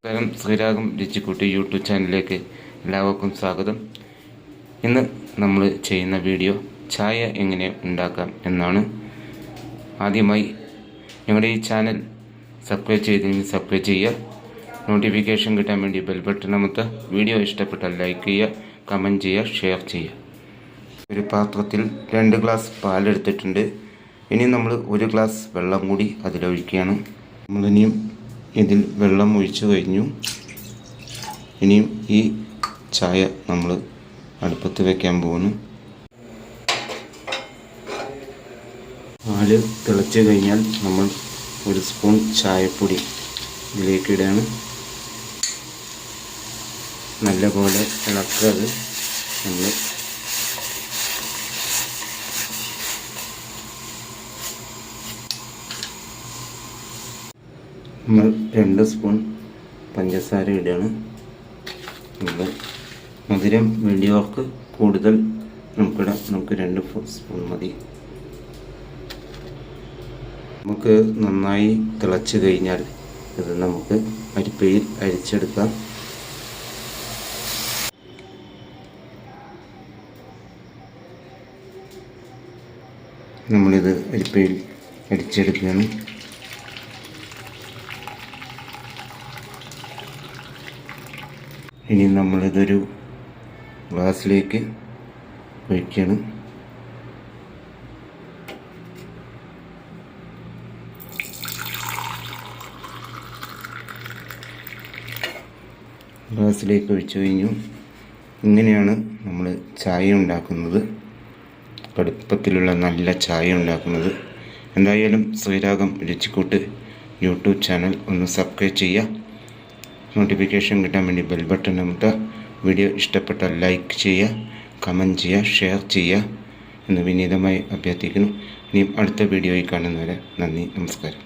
നമസ്കാരം. ശ്രീരാഗം രുചിക്കൂട്ടി യൂട്യൂബ് ചാനലിലേക്ക് എല്ലാവർക്കും സ്വാഗതം. ഇന്ന് നമ്മൾ ചെയ്യുന്ന വീഡിയോ ചായ എങ്ങനെ ഉണ്ടാക്കാം എന്നാണ്. ആദ്യമായി ഞങ്ങളുടെ ഈ ചാനൽ സബ്സ്ക്രൈബ് ചെയ്തെങ്കിൽ സബ്സ്ക്രൈബ് ചെയ്യുക, നോട്ടിഫിക്കേഷൻ കിട്ടാൻ വേണ്ടി ബെൽ ബട്ടൺ അമർത്തുക. വീഡിയോ ഇഷ്ടപ്പെട്ടാൽ ലൈക്ക് ചെയ്യുക, കമൻറ്റ് ചെയ്യുക, ഷെയർ ചെയ്യുക. ഒരു പാത്രത്തിൽ 2 ഗ്ലാസ് പാലെടുത്തിട്ടുണ്ട്. ഇനി നമ്മൾ 1 ഗ്ലാസ് വെള്ളം കൂടി അതിലൊഴിക്കുകയാണ്. നമ്മളിനിയും ഇതിൽ വെള്ളം ഒഴിച്ചു കഴിഞ്ഞു. ഇനിയും ഈ ചായ നമ്മൾ അടുപ്പത്ത് വയ്ക്കാൻ പോകുന്നു. പാല് തിളച്ച് കഴിഞ്ഞാൽ നമ്മൾ 1 സ്പൂൺ ചായപ്പൊടി ഇതിലേക്ക് ഇടുകയാണ്. നല്ലപോലെ ഇളക്കാതെ നമ്മൾ നമ്മൾ 2 സ്പൂൺ പഞ്ചസാര ഇടുകയാണ്. നമ്മൾ മധുരം വേണ്ടിയവർക്ക് കൂടുതൽ നമുക്കിടാം. നമുക്ക് 2 സ്പൂൺ മതി. നമുക്ക് നന്നായി തിളച്ച് കഴിഞ്ഞാൽ ഇത് നമുക്ക് അരിപ്പയിൽ അരിച്ചെടുക്കാം. നമ്മളിത് അരിപ്പയിൽ അരിച്ചെടുക്കുകയാണ്. ഇനി നമ്മളിതൊരു ഗ്ലാസ്സിലേക്ക് ഒഴിക്കണം. ഗ്ലാസ്സിലേക്ക് ഒഴിച്ചു കഴിഞ്ഞു. ഇങ്ങനെയാണ് നമ്മൾ ചായ ഉണ്ടാക്കുന്നത്, കടുപ്പത്തിലുള്ള നല്ല ചായ ഉണ്ടാക്കുന്നത്. എന്തായാലും ശ്രീരാഗം രുചിക്കൂട്ട് യൂട്യൂബ് ചാനൽ ഒന്ന് സബ്സ്ക്രൈബ് ചെയ്യുക, നോട്ടിഫിക്കേഷൻ കിട്ടാൻ വേണ്ടി ബെൽ ബട്ടൺ അമർത്തുക. വീഡിയോ ഇഷ്ടപ്പെട്ടാൽ ലൈക്ക് ചെയ്യുക, കമൻറ്റ് ചെയ്യുക, ഷെയർ ചെയ്യുക എന്ന് വിനീതമായി അഭ്യർത്ഥിക്കുന്നു. ഇനിയും അടുത്ത വീഡിയോയിൽ കാണുന്നവരെ നന്ദി, നമസ്കാരം.